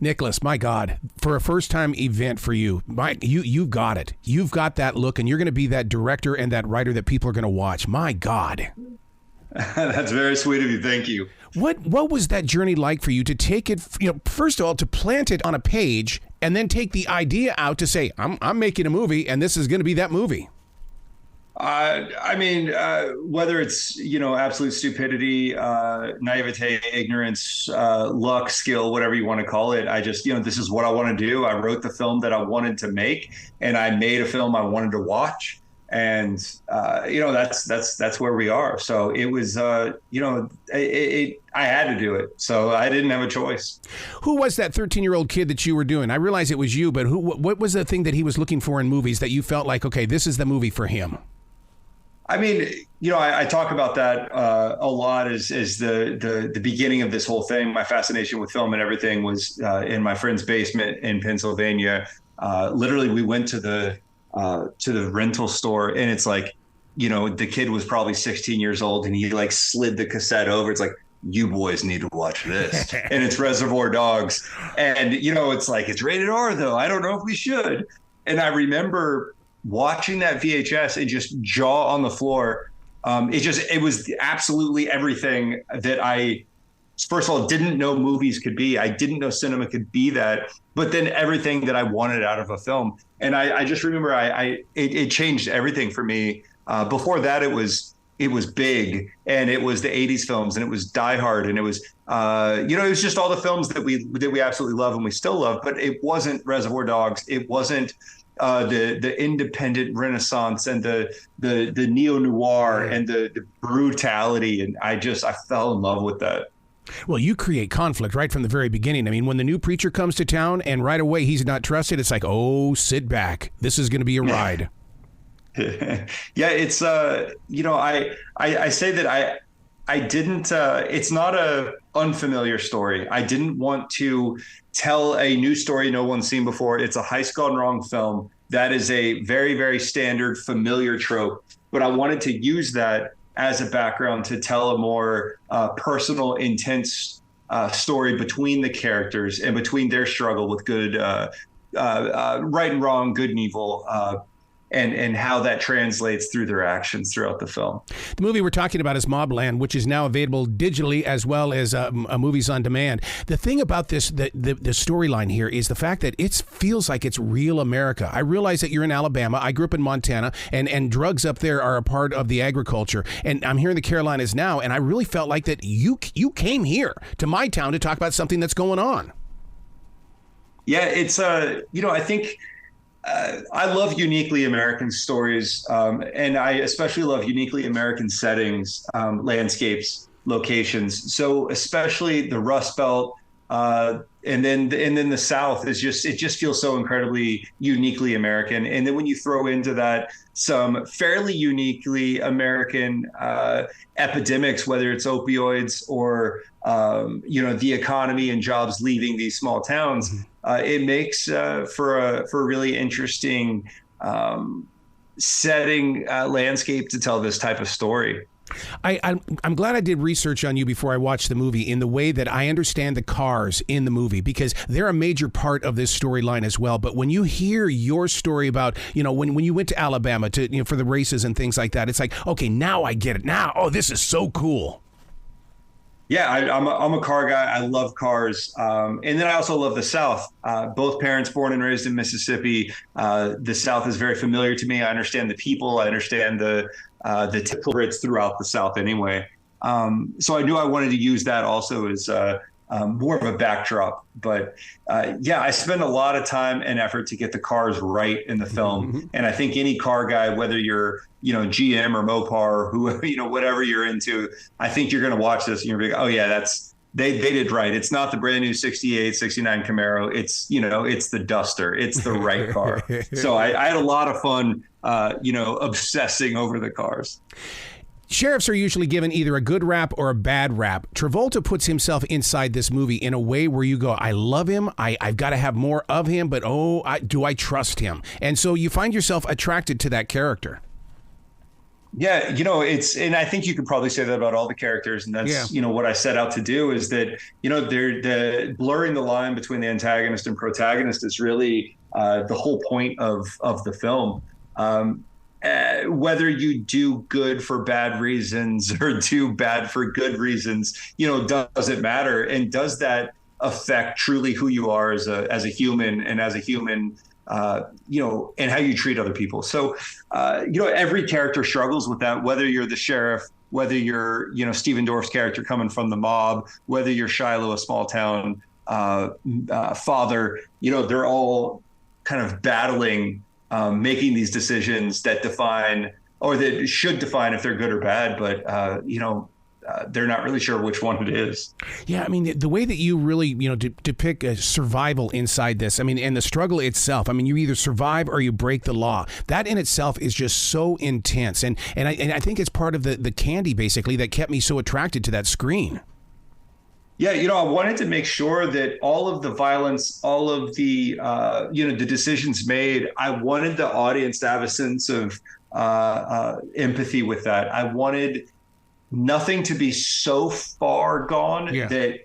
Nicholas, my God, for a first-time event for you, you've got it. You've got that look, and you're going to be that director and that writer that people are going to watch. My God. That's very sweet of you. Thank you. What was that journey like for you to take it, first of all, to plant it on a page and then take the idea out to say, I'm making a movie, and this is going to be that movie? Whether it's, absolute stupidity, naivete, ignorance, luck, skill, whatever you want to call it. I just, this is what I want to do. I wrote the film that I wanted to make, and I made a film I wanted to watch. And, that's where we are. So it was, I had to do it. So I didn't have a choice. Who was that 13-year-old kid that you were doing? I realize it was you, but what was the thing that he was looking for in movies that you felt like, okay, this is the movie for him? I talk about that a lot as the beginning of this whole thing. My fascination with film and everything was in my friend's basement in Pennsylvania. Literally, we went to the rental store, and it's like, the kid was probably 16 years old, and he like slid the cassette over. It's like, you boys need to watch this. And it's Reservoir Dogs. And, it's like, it's rated R, though. I don't know if we should. And I remember watching that VHS and just jaw on the floor. It was absolutely everything that I, first of all, didn't know movies could be. I didn't know cinema could be that, but then everything that I wanted out of a film. And I just remember it changed everything for me. Before that, it was big, and it was the 80s films, and it was Die Hard, and it was, it was just all the films that we absolutely love and we still love, but it wasn't Reservoir Dogs. It wasn't the independent Renaissance and the neo-noir and the brutality. And I fell in love with that. Well, you create conflict right from the very beginning. I mean, when the new preacher comes to town and right away he's not trusted, it's like, oh, sit back. This is going to be a ride. Yeah, it's, I say that I didn't, it's not a unfamiliar story. I didn't want to tell a new story no one's seen before. It's a heist gone wrong film. That is a very, very standard, familiar trope. But I wanted to use that as a background to tell a more personal, intense story between the characters and between their struggle with good, right and wrong, good and evil, and how that translates through their actions throughout the film. The movie we're talking about is Mobland, which is now available digitally as well as movies on demand. The thing about this, the storyline here, is the fact that it feels like it's real America. I realize that you're in Alabama. I grew up in Montana, and drugs up there are a part of the agriculture. And I'm here in the Carolinas now, and I really felt like that you came here to my town to talk about something that's going on. Yeah, it's, I think... I love uniquely American stories, and I especially love uniquely American settings, landscapes, locations. So especially the Rust Belt, and then the South it just feels so incredibly uniquely American. And then when you throw into that some fairly uniquely American epidemics, whether it's opioids or the economy and jobs leaving these small towns. Mm-hmm. It makes for a really interesting setting landscape to tell this type of story. I'm glad I did research on you before I watched the movie in the way that I understand the cars in the movie, because they're a major part of this storyline as well. But when you hear your story about, when you went to Alabama to, for the races and things like that, it's like, okay, now I get it. Now, oh, this is so cool. Yeah, I'm a car guy. I love cars. And then I also love the South. Both parents born and raised in Mississippi. The South is very familiar to me. I understand the people. I understand the typical Brits throughout the South anyway. So I knew I wanted to use that also as more of a backdrop. But I spend a lot of time and effort to get the cars right in the film. Mm-hmm. And I think any car guy, whether you're GM or Mopar, who whatever you're into, I think you're going to watch this and you're going to be like, oh yeah, they did right. It's not the brand new 68, 69 Camaro. It's it's the Duster. It's the right car. So I had a lot of fun obsessing over the cars. Sheriffs are usually given either a good rap or a bad rap. Travolta puts himself inside this movie in a way where you go, I love him, I've got to have more of him, but do I trust him? And so you find yourself attracted to that character. Yeah, and I think you could probably say that about all the characters, and Yeah. that's, what I set out to do is that, they're the blurring the line between the antagonist and protagonist is really the whole point of the film. Whether you do good for bad reasons or do bad for good reasons, does it matter? And does that affect truly who you are as a human and as a human, and how you treat other people? So, every character struggles with that, whether you're the sheriff, whether you're, Stephen Dorff's character coming from the mob, whether you're Shiloh, a small town father, they're all kind of battling, making these decisions that define or that should define if they're good or bad. But, they're not really sure which one it is. Yeah, I mean, the way that you really, depict survival inside this, I mean, and the struggle itself, I mean, you either survive or you break the law. That in itself is just so intense. And I think it's part of the candy, basically, that kept me so attracted to that screen. Yeah, I wanted to make sure that all of the violence, all of the, the decisions made, I wanted the audience to have a sense of empathy with that. I wanted nothing to be so far gone that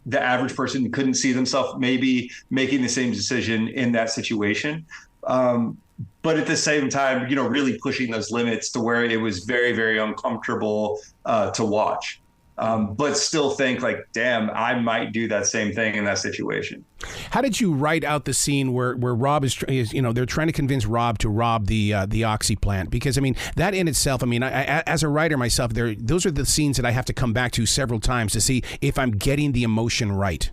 the average person couldn't see themselves maybe making the same decision in that situation. But at the same time, really pushing those limits to where it was very, very uncomfortable to watch. But still think like, damn, I might do that same thing in that situation. How did you write out the scene where Rob is they're trying to convince Rob to rob the Oxy plant? Because, I mean, that in itself, I mean, I as a writer myself, those are the scenes that I have to come back to several times to see if I'm getting the emotion right.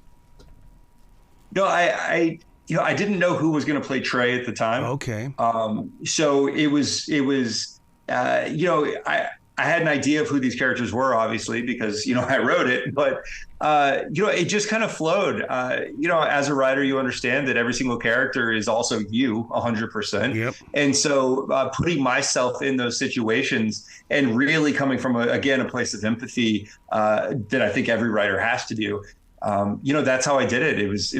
No, I didn't know who was going to play Trey at the time. Okay. So it was I had an idea of who these characters were, obviously, because, I wrote it, but, it just kind of flowed. As a writer, you understand that every single character is also you 100%. Yep. And so putting myself in those situations and really coming from, a place of empathy that I think every writer has to do, that's how I did it. It was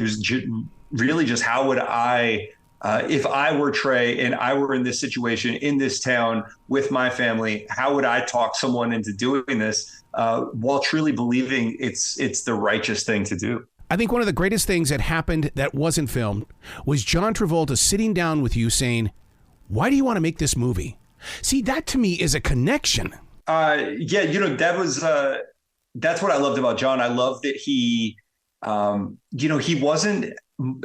really just how would I if I were Trey and I were in this situation in this town with my family, how would I talk someone into doing this while truly believing it's the righteous thing to do? I think one of the greatest things that happened that wasn't filmed was John Travolta sitting down with you saying, "Why do you want to make this movie?" See, that to me is a connection. That was that's what I loved about John. I loved that he wasn't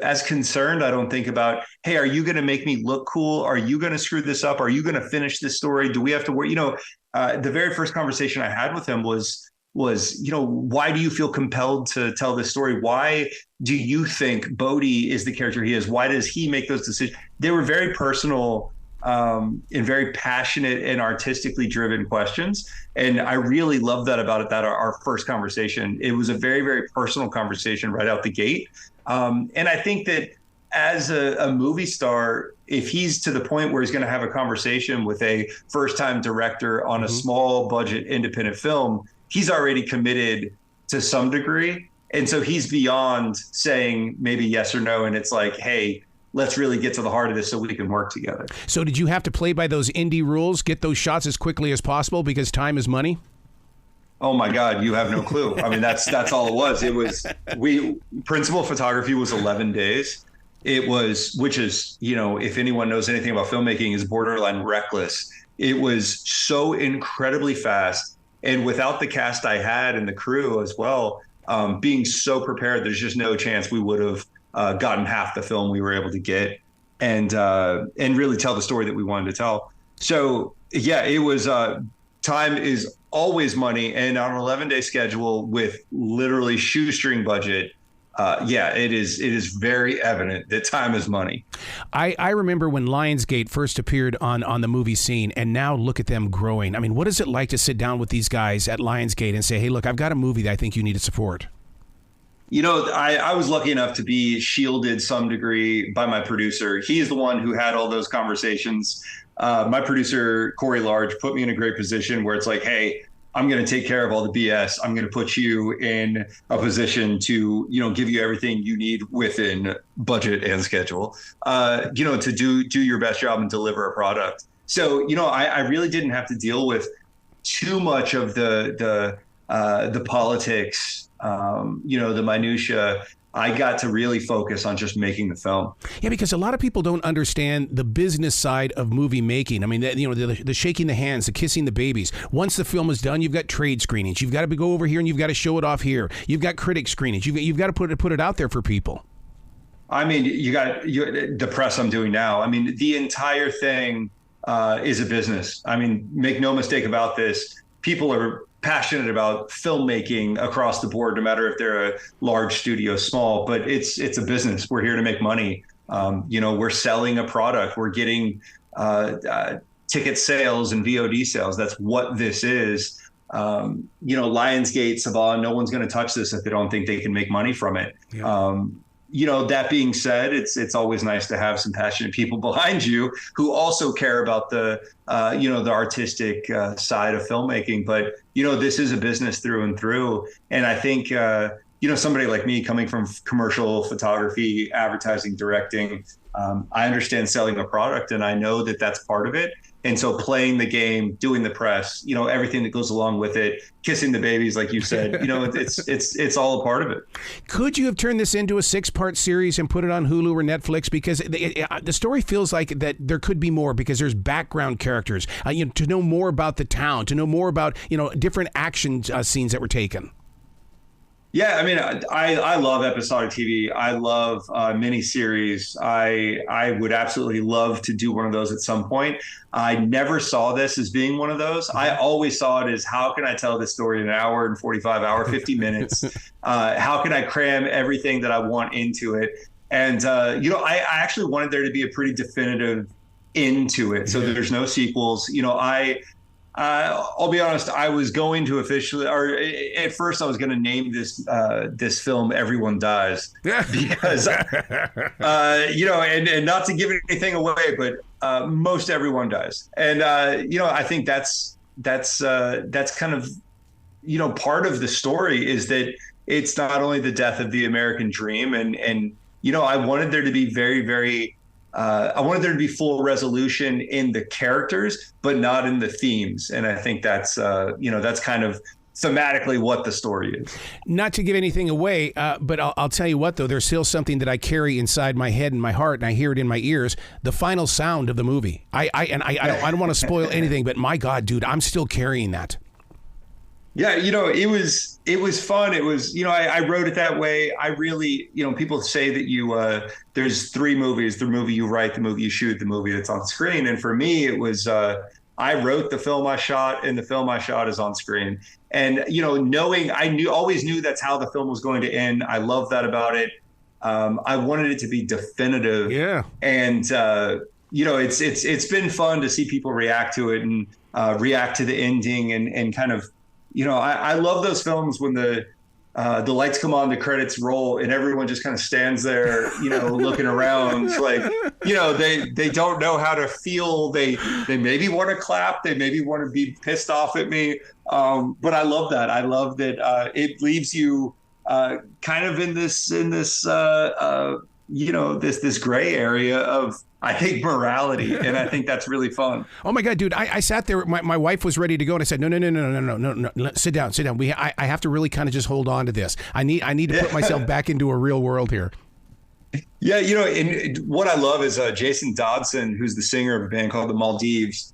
as concerned, I don't think, about, hey, are you going to make me look cool? Are you going to screw this up? Are you going to finish this story? Do we have to work? The very first conversation I had with him was, why do you feel compelled to tell this story? Why do you think Bodie is the character he is? Why does he make those decisions? They were very personal and very passionate and artistically driven questions. And I really loved that about it, that our first conversation. It was a very, very personal conversation right out the gate. And I think that as a movie star, if he's to the point where he's going to have a conversation with a first-time director on a small budget independent film, he's already committed to some degree. And so he's beyond saying maybe yes or no. And it's like, hey, let's really get to the heart of this so we can work together. So did you have to play by those indie rules, get those shots as quickly as possible because time is money? Oh my God, you have no clue. I mean, that's all it was. It was principal photography was 11 days. It was, which is, if anyone knows anything about filmmaking, is borderline reckless. It was so incredibly fast. And without the cast I had and the crew as well, being so prepared, there's just no chance we would have gotten half the film we were able to get and really tell the story that we wanted to tell. So yeah, it was time is always money, and on an 11-day schedule with literally shoestring budget, it is very evident that time is money. I remember when Lionsgate first appeared on the movie scene, and now look at them growing. I mean, what is it like to sit down with these guys at Lionsgate and say, hey, look, I've got a movie that I think you need to support? I was lucky enough to be shielded some degree by my producer. He's the one who had all those conversations. My producer, Corey Large, put me in a great position where it's like, hey, I'm going to take care of all the BS. I'm going to put you in a position to, give you everything you need within budget and schedule, to do your best job and deliver a product. So, I really didn't have to deal with too much of the politics, the minutia. I got to really focus on just making the film. Yeah, because a lot of people don't understand the business side of movie making. I mean, the shaking the hands, the kissing the babies. Once the film is done, you've got trade screenings. You've got to go over here and you've got to show it off here. You've got critic screenings. You've got to put it out there for people. I mean, the press I'm doing now. I mean, the entire thing is a business. I mean, make no mistake about this. People are passionate about filmmaking across the board, no matter if they're a large studio, small, but it's a business. We're here to make money. We're selling a product. We're getting ticket sales and VOD sales. That's what this is. Lionsgate, Savant, no one's going to touch this if they don't think they can make money from it. Yeah. That being said, it's always nice to have some passionate people behind you who also care about the artistic side of filmmaking. But, this is a business through and through. And I think, somebody like me coming from commercial photography, advertising, directing, I understand selling a product, and I know that that's part of it. And so playing the game, doing the press, everything that goes along with it, kissing the babies, like you said, it's all a part of it. Could you have turned this into a 6-part series and put it on Hulu or Netflix? Because the story feels like that there could be more, because there's background characters, to know more about the town, to know more about, different action scenes that were taken. Yeah, I mean, I love episodic TV. I love miniseries. I would absolutely love to do one of those at some point. I never saw this as being one of those. I always saw it as, how can I tell this story in an hour and 50 minutes? How can I cram everything that I want into it? And, I actually wanted there to be a pretty definitive end to it. So there's no sequels. I'll be honest, I was going to officially, or at first I was going to name this film "Everyone Dies" because, and not to give anything away, but most everyone dies, and I think that's kind of part of the story, is that it's not only the death of the American dream, and I wanted there to be very, very. I wanted there to be full resolution in the characters, but not in the themes. And I think that's kind of thematically what the story is. Not to give anything away, but I'll tell you what, though, there's still something that I carry inside my head and my heart, and I hear it in my ears, the final sound of the movie. I don't want to spoil anything, but my God, dude, I'm still carrying that. Yeah, it was fun. It was, I wrote it that way. I really, people say that there's 3 movies: the movie you write, the movie you shoot, the movie that's on screen. And for me, it was, I wrote the film I shot, and the film I shot is on screen. And, always knew that's how the film was going to end. I love that about it. I wanted it to be definitive. Yeah. And, it's been fun to see people react to it and react to the ending and kind of, I love those films when the lights come on, the credits roll, and everyone just kind of stands there, looking around, like, they don't know how to feel. They maybe want to clap, they maybe want to be pissed off at me, but I love that. I love that it leaves you kind of in this this gray area of, I think, morality, and I think that's really fun. Oh my God, dude! I sat there. My wife was ready to go, and I said, No. Sit down. I have to really kind of just hold on to this. I need to put myself back into a real world here. Yeah, and what I love is Jason Dodson, who's the singer of a band called the Maldives.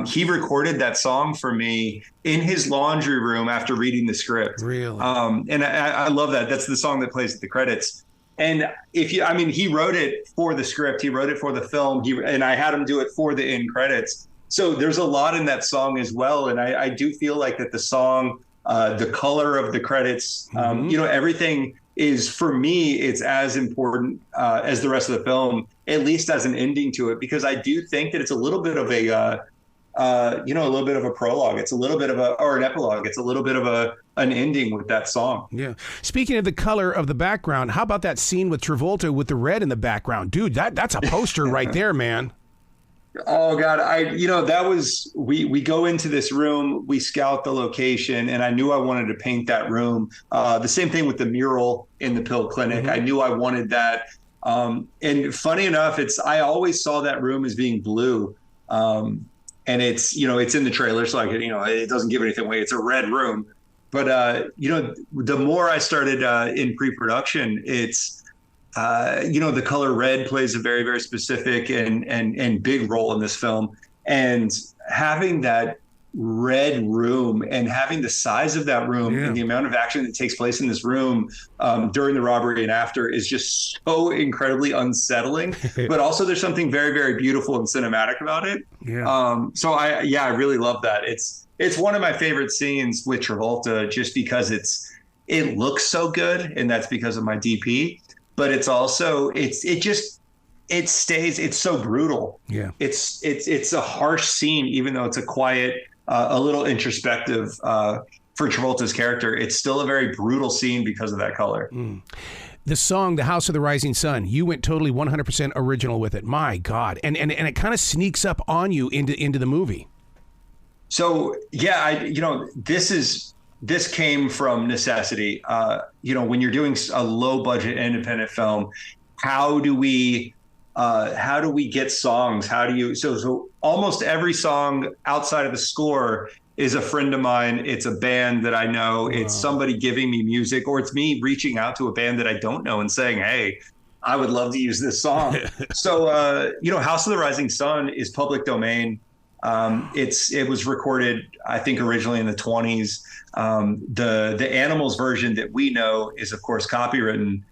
He recorded that song for me in his laundry room after reading the script. Really? And I love that. That's the song that plays at the credits. And he wrote it for the script, he wrote it for the film, and I had him do it for the end credits. So there's a lot in that song as well. And I do feel like that the song, the color of the credits, everything is, for me, it's as important as the rest of the film, at least as an ending to it, because I do think that it's a little bit of a little bit of a prologue. It's a little bit of an epilogue. It's a little bit of an ending with that song. Yeah. Speaking of the color of the background, how about that scene with Travolta with the red in the background? Dude, that's a poster right there, man. Oh God. That was, we go into this room, we scout the location, and I knew I wanted to paint that room. The same thing with the mural in the pill clinic. Mm-hmm. I knew I wanted that. And funny enough, I always saw that room as being blue. and it's, it's in the trailer, so it doesn't give anything away. It's a red room. But the more I started in pre-production, it's the color red plays a very, very specific and big role in this film. And having that red room and having the size of that room and the amount of action that takes place in this room during the robbery and after is just so incredibly unsettling. But also there's something very, very beautiful and cinematic about it. So I really love that. It's one of my favorite scenes with Travolta, just because it looks so good, and that's because of my DP. But it's also it's so brutal. Yeah, it's a harsh scene, even though it's a quiet, a little introspective for Travolta's character. It's still a very brutal scene because of that color. The song, The House of the Rising Sun, you went totally 100% original with it. My God. And it kind of sneaks up on you into the movie. So, this came from necessity. When you're doing a low budget independent film, how do we get songs? So almost every song outside of the score is a friend of mine. It's a band that I know. Wow. It's somebody giving me music, or it's me reaching out to a band that I don't know and saying, hey, I would love to use this song. So, House of the Rising Sun is public domain. It was recorded, I think, originally in the 20s. The Animals version that we know is, of course, copywritten.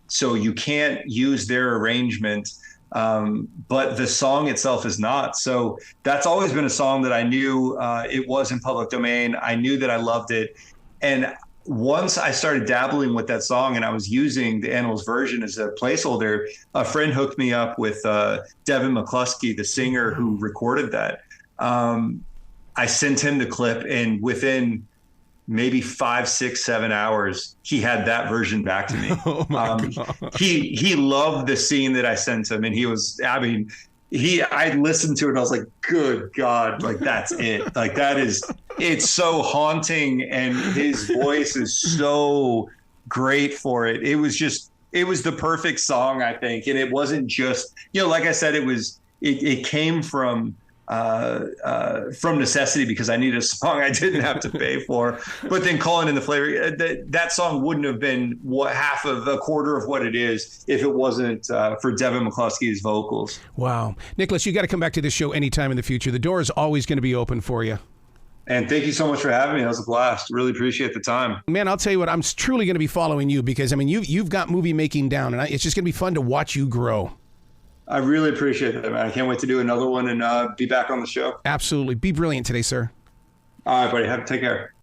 So you can't use their arrangement, but the song itself is not. So that's always been a song that I knew it was in public domain. I knew that I loved it. And once I started dabbling with that song and I was using the Animals version as a placeholder, a friend hooked me up with Devin McCluskey, the singer who recorded that. I sent him the clip, and within maybe 5, 6, 7 hours, he had that version back to me. Oh my God. He loved the scene that I sent him, and I listened to it and I was like, good God, like that's it. Like it's so haunting, and his voice is so great for it. It was the perfect song, I think. And it wasn't just, like I said, it came from necessity, because I needed a song I didn't have to pay for. But then calling in the flavor, that song wouldn't have been a quarter of what it is if it wasn't for Devin McCluskey's vocals. Wow. Nicholas, you got to come back to this show anytime in the future. The door is always going to be open for you. And thank you so much for having me. That was a blast. Really appreciate the time. Man, I'll tell you what, I'm truly going to be following you, because, you've got movie making down, and it's just going to be fun to watch you grow. I really appreciate that, man. I can't wait to do another one and be back on the show. Absolutely. Be brilliant today, sir. All right, buddy. Take care.